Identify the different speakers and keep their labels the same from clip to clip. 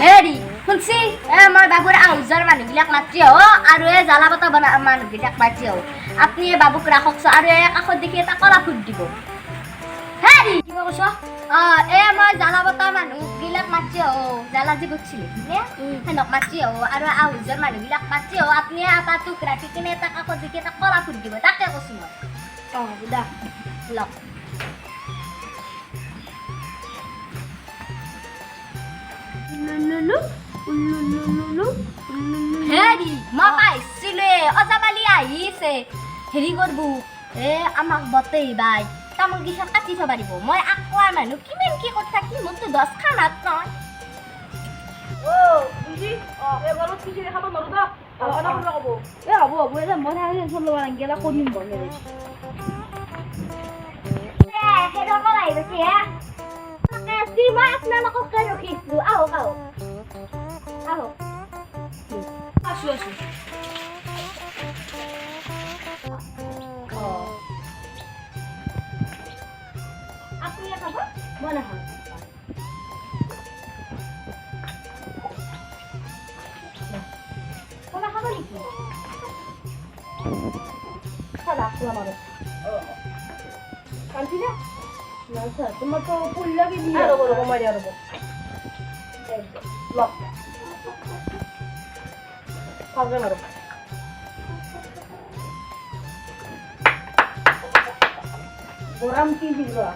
Speaker 1: হেৰি শুনছি মই বাবুৰ আউজাৰ মানুহবিলাক মাতি আৰু জ্বালা বতা বনা মানুহবিলাক মাতি আপুনি বাবুক ৰাখকচ আৰু কাষত দেখি এটা কলা ফুট দিব হেৰি কিবা কৈছ মই জ্বালা বতা মানুহবিলাক মাতি জ্বালা যি গুছিলি সেনক মাতি আৰু আউজাৰ মানুহবিলাক মাতি আপুনি এটা তোক ৰাখি কিনে এটা কাষত দেখি এটা কলা ফুট দিব তাকে কৈছো মই দা লওক হেৰি মই পাইছিলে অজাবালি আহিছে হেৰি কৰবো আমাক বতেই বাই তামোল গিছা কাটি থব দিব মই আকোৱা মানুহ কিমান কি কথা থাকি মোৰতো 10 খানাত নহয় মই আপোনালোকক ৰখিছো আহক আহক আছো আপুনি খাব মই নাখাওঁ খাব নেকি খালা খোৱা মানুহ কান্তি না আচ্ছা তোমার তো ফুল লাগে দিয়ে আর বলবো মারি আর বলবো লক পাবে মারো গরম কি দিবা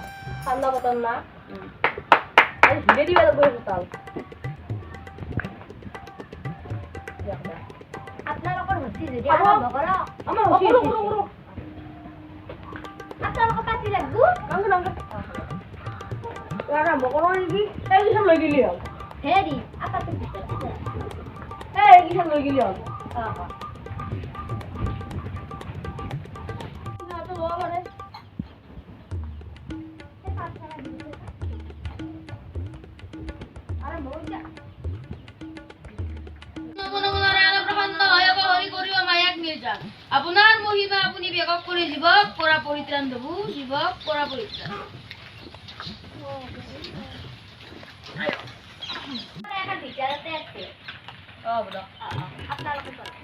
Speaker 1: ঠান্ডা বতন না আর ধীরে ধীরে বসে তাও আপনার ওপর হচ্ছে যদি আরম্ভ করো আমার করো আপনার ওপর পাতি লাগবো কাঙ্গ কাঙ্গ আরম্ভ করো নাকি এই কিসব লই গেলি হেরি আপা তো এই কিসব লই গেলি না তো বাবারে আরে মোজা আপোনাৰ মহিমা আপুনি বেগক কৰি জীৱক পৰা পৰিত্ৰাণ দেবো জীৱক পৰা পৰিত্ৰাণ এটা ভিতৰতে আছে বলো আপোনালোকে কওক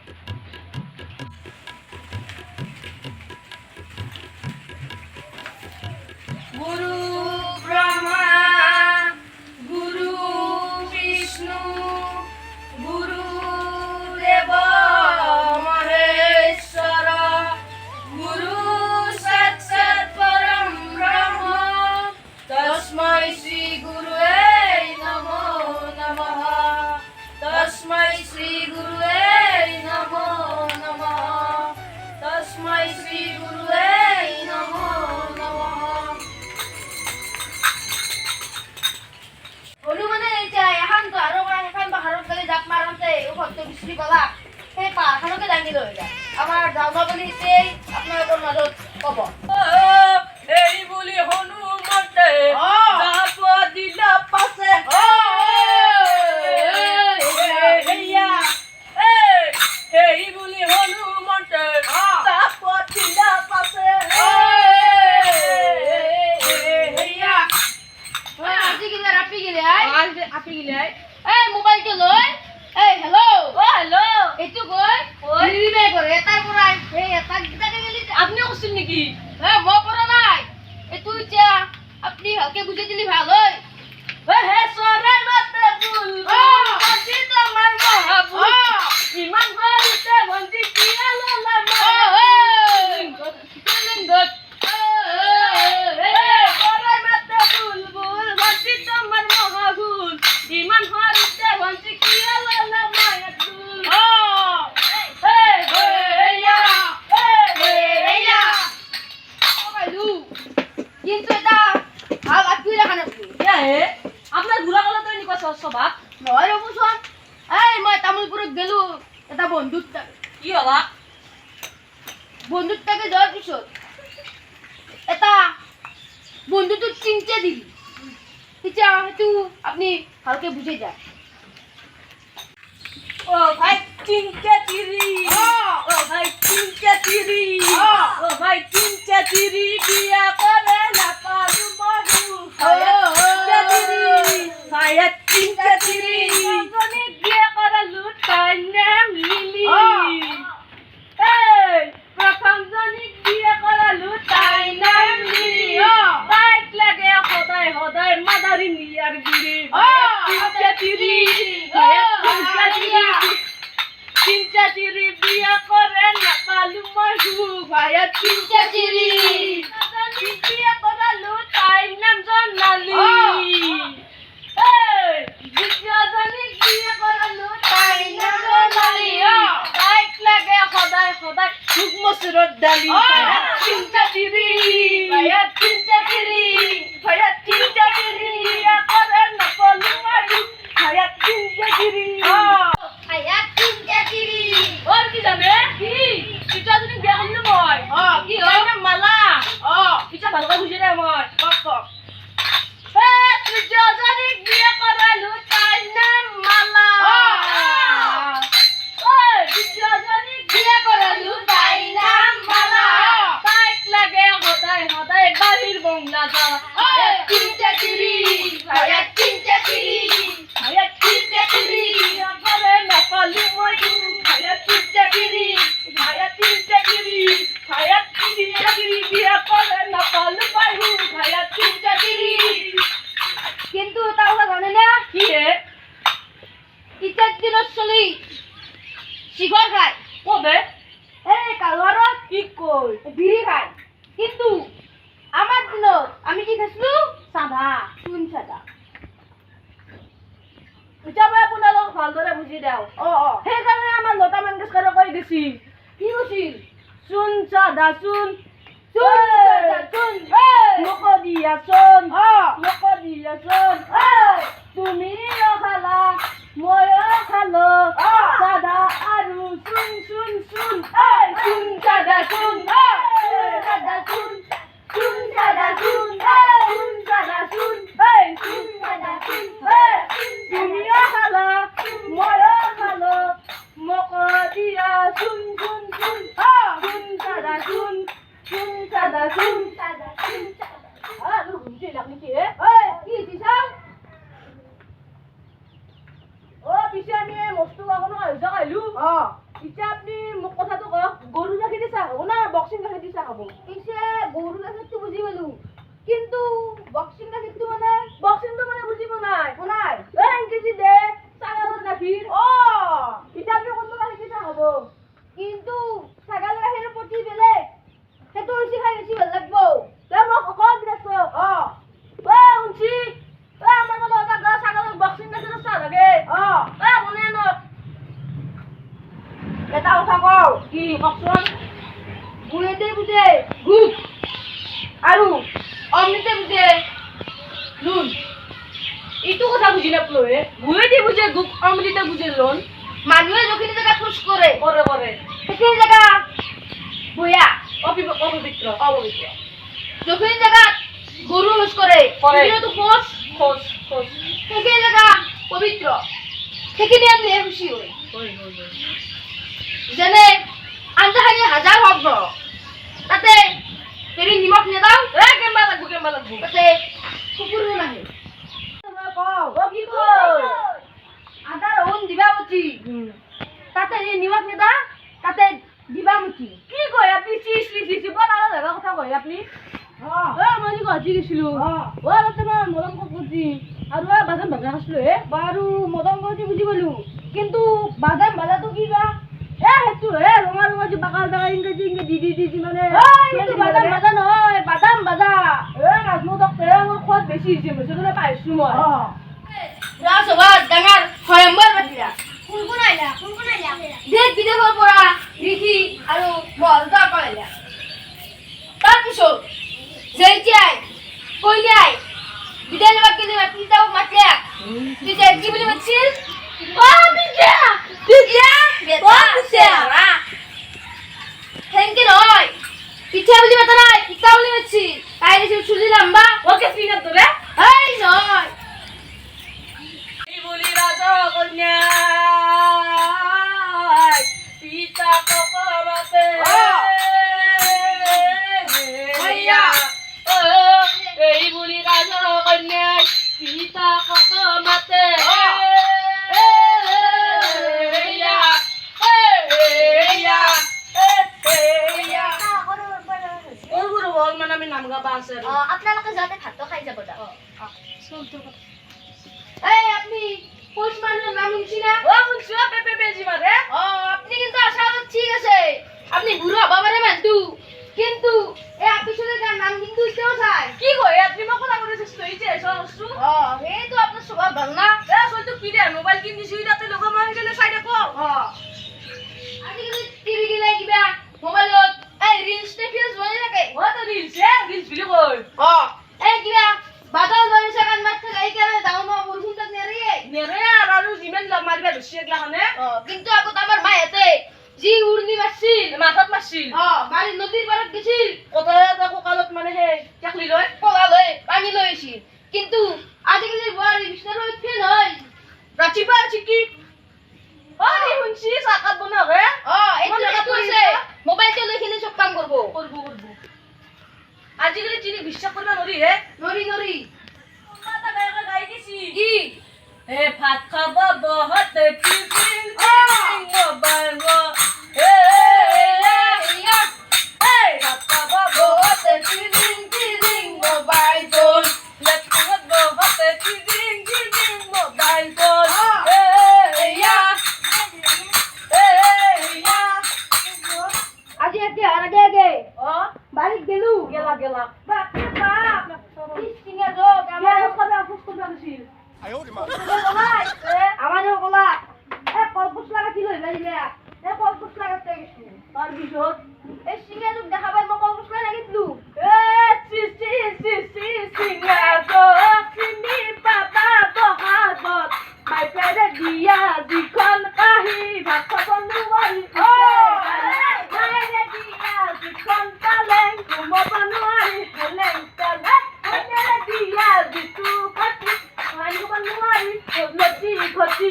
Speaker 1: গুৰু ব্ৰহ্মা গুৰু বিষ্ণু গুৰু দেৱ আমার যাওয়া বলি আপনার মাজত কব এই বলি হনুমতে যাব দিলা পাছে এই বলি হনুমতে যাব দিলা পাছে আপনি গেলে এই মোবাইলটো লৈ এই হেল্ল' হেল্ল' এইটো গৈ ৰিমে কৰে এটাৰ পৰা এই এটা গিটাকে গেলি আপনি কৈছিল নেকি মই পৰা নাই এইটো এতিয়া আপনি ভালকে বুজাই দিলি ভাল হয় হে চৰাই মাতে বুল আজি তোমাৰ মহাবুল ইমান কৰিছে ভন্টি কিয়া ললা লিংগত চৰাই মাতে বুল বুল ভন্টি তোমাৰ মহাবুল ইমান কৰিছে ভন্টি কিয়া ললা কিন্তু এটা ভাল আকুই রাখা নাকি আপনার ঘুরা গলা তো নিকা স্বভাব নয় অবশ্যই এই মই তামুলপুরত গেলু এটা বন্ধুত কি হলা বন্ধুটাকে যাওয়ার পিছত এটা বন্ধুটো চিনতে দিলি এতিয়া সেইটো আপনি ভালকে বুঝে যায় ও ভাই চিনতে দিলি ও ভাই চিনতে দিলি ও ভাই চিনতে দিলি বিয়া করে না পারু মরু চিনতে দিলি ভাই চিনতে দিলি
Speaker 2: করালো তাই নাম জন্নালি বিশ্বজনী বিয়ে করালো তাই নাম জন্নালি তাইক লাগে সদায় সদায় সুখ মচুৰত দালি চিন্তা দিবি চিন্তা দিবি চিন্তা দিবি কৰে নকলো আৰু চিন্তা দিবি ওর কি জানে কি পিছা যদি বিয়া করলি মই কি হয় না মালা পিছা ভালো করে বুঝে রে মই কক পিছা যদি বিয়া করালু তাই নাম মালা পিছা যদি বিয়া করালু তাই নাম মালা তাইক লাগে সদায় সদায় বাড়ির বংলা যাওয়া চিন্তা দিবি চিন্তা দিবি চিন্তা দিবি করে নকলি মই চিন্তা দিবি চিন্তা দিবি চিন্তা দিবি বিয়া করে নকলি পাইবু চিন্তা দিবি কিন্তু তাও জানে না কি রে ইত্যাদি দিনত চলি শিখর খায় কবে এই কালুয়ারত কি কই বিড়ি খায় কিন্তু আমার দিনত আমি কি খাইছিলো সাদা চুন সাদা উচাবা আপোনালোক ভালদৰে বুজি দাও সেইকাৰণে আমাৰ লতা মংগেশকাৰে কৈ গৈছি কি কৈছিল চুন সাদা চুন চুন সাদা চুন মোক দিয়া চুন মোক দিয়া চুন তুমি খালা ময়ো খালো সাদা আৰু চুন চুন চুন চুন সাদা চুন সাদা চুন চুন সাদা চুন চুন সাদা চুন চুন সাদা চুন তুমিও খালো ময়ো খালো মোক দিয়া চুন চুন চুন চুন সাদা চুন চুন সাদা চুন সাদা চুন আৰু বুজি লাগলি কি কি দিছা পিছে আমি মস্ত এখনো আয়োজন আহিলো পিছে আপনি মোক কথাটো কওক গরু গাখীৰ দি চাহ খাব না বক্সিং গাখীৰ দি চাহ খাব পিছে গরু গাখীৰটো বুজি পালো কিন্তু বক্সিং গাখীৰটো মানে বক্সিংটো মানে বুজি পোৱা নাই কেজি দে ছাগলৰ গাখীৰ এতিয়া আপনি কোনটো গাখীৰ দি চাহ খাব কিন্তু ছাগলৰ গাখীৰৰ প্ৰতি বেলেগ সেইটো হৈছে খাই বেছি ভাল লাগিব দে মোক অকল দিছ শুনছি আমাৰ মানে এটা গা ছাগলৰ বক্সিং গাখীৰৰ চাহ লাগে মনে আনক এটা কথা কওঁ কি কওকচোন বুঢ়েতে বুজে গুড় আৰু অমৃতে বুজে লোন এইটো কথা বুজি নাপালো বুঢ়েতে বুজে গুড় অমৃতে বুজে লোন মানুহে যখিনি জেগা খোজ কৰে সেইখিনি জেগা ভূঞা অপবিত্ৰ যখিনি জেগাত গৰু খোজ কৰে সেইখিনিতো খোজ সেইখিনি জেগা পবিত্ৰ সেইখিনি আনিলে খুচি হয় যেনে আঞ্জাখানি হাজাৰ শব্দ তাতে হেৰি নিমখ নেদাও কেম্বা লাগব তাতে কুকুৰো নাহে আদা ৰহুন দিবা মুঠি তাতে নিমখ নেদা তাতে দিবা মুঠি কি কয় আপনি চিচি বৰ আলাদা লগা কথা কয় আপনি মই গুৱাহাটী গৈছিলো তাতে মই মদন কপতি আৰু বাদাম ভাজা খাইছিলো বাৰু মদন কপতি বুজি পালো কিন্তু বাদাম ভাজাটো কি বা সেইটো ৰঙা ৰঙা যে বাকাৰ ইংৰাজী দি মানে বাদাম ভাজা নহয় বাদাম ভাজা নাজমতক মোৰ খোৱাত বেছি হৈছে মই পাইছো মই ডাঙৰ স্বয়ম্বৰ পাতিলা কোন আহিলা দেশ বিদেশৰ পৰা ঋষি আৰু মহাৰজা আহিলা তাৰপিছত যেতিয়াই কইলাই বিদায় লবাক কেনে মাতিলা মাতলা তেতিয়া কি বুলি মাতিছিল পিঠা বুলি মাতা নাই পিঠা বুলি মাতছি তাই দিছিল চুলি লম্বা ওকে ফিনাত ধরে এই নয় এই বলি রাজা কন্যা পিতা ককা মাতে ভাইয়া এই বলি রাজা কন্যা পিতা ককা মাতে
Speaker 1: আপোনালোকে যাতে ভাতটো খাই যাব দা এই আপনি কোচ মানুষের নাম শুনছি না শুনছি পেপে বেজি মারে আপনি কিন্তু আশা ঠিক আছে আপনি বুড়ো বাবা রে মানতু কিন্তু এই আপিসের নাম কিন্তু ইতেও চাই
Speaker 2: কি কই আপনি মোক কথা করে চেষ্টা হইছে সরসু
Speaker 1: এই তো আপনার স্বভাব ভালো না
Speaker 2: এ সই তো কি রে মোবাইল কিনি সুইদাতে লোক মারি গেলে সাইডে কো
Speaker 1: আজিকালি টিভি গিলা কিবা মোবাইলত এই রিলস তে ফিলস বনে থাকে
Speaker 2: ও তো রিলস ভিডিও কই
Speaker 1: এই কিবা বাদল বনে সাকান মাছ থাকে এই কারণে দাও মা বলছুন তাক নেরি
Speaker 2: নেরে আর জিমেন লগ মারিবা দছি একলা খানে
Speaker 1: কিন্তু আগত আমার মায়েতে জি উড়নি মারছিল
Speaker 2: মাথাত মারছিল
Speaker 1: বাড়ি নদীর পাড়ত গেছিল
Speaker 2: কত দেখো কালত মানে হে চাকলি লয়
Speaker 1: পলা লয় পানি লইছি কিন্তু আজিকালি বড় বিছনার ফেল হয়
Speaker 2: রাচিবা চিকি আরে হুনছি সাকাত বনা হে
Speaker 1: এটা কইছে মোবাইলটা লই কিনে সব কাম করব
Speaker 2: করব আজিকালি চিনি বিশ্বাস করবা নরি হে
Speaker 1: নরি নরি
Speaker 2: মাথা গায়ে গাই দিছি
Speaker 1: কি
Speaker 2: হে ভাত খাবা বহুত টিফিন মোবাইল গো হে
Speaker 1: ইয়া
Speaker 2: ভাত খাবা বহুত টিফিন মোবাইল ফোন লেপটপ বহুত টিফিন মোবাইল ফোন হে ইয়া
Speaker 1: আজি আগে আগে আগে
Speaker 2: ও
Speaker 1: বাড়ি গেলু
Speaker 2: গেলা গেলা
Speaker 1: বাপ রে বাপ কিসিঙ্গা যোগ আমার
Speaker 2: অফিস করবা দিছিল
Speaker 3: 哎呦我的妈！
Speaker 1: আমারও বলা এ কলপুস লাগা কি লই বাড়ি লেয়া এ কলপুস লাগাতে গেছি
Speaker 2: তার বিশদ
Speaker 1: এ সিঙ্গা যোগ দেখাবার মো কলপুস লাগা গিতলু
Speaker 2: এ সি সিঙ্গা গো চিনি পাপা বহাগত মাই পেরে দিয়া যিখন কাহি ভাত খাব নোৱাৰি মাইৰে দিয়া যিখন পালেং ঘুমব নোৱাৰি হেলেং তেলেং মাইৰে দিয়া যিটো খাটি ভাঙিব নোৱাৰি লতি ঘটি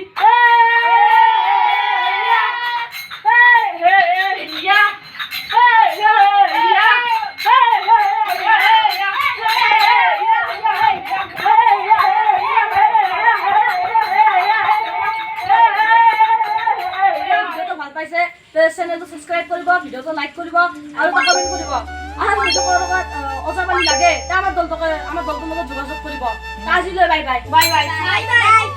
Speaker 2: ভাল পাইছে চেনেলটো সাবস্ক্রাইব কৰিব ভিডিওটো লাইক কৰিব আৰু এটা কমেন্ট কৰিব আৰু ভিডিওৰ লগত অজাবালি লাগে আমাৰ দলটোৰ লগত যোগাযোগ কৰিব আজিলৈ বাই বাই
Speaker 1: বাই বাই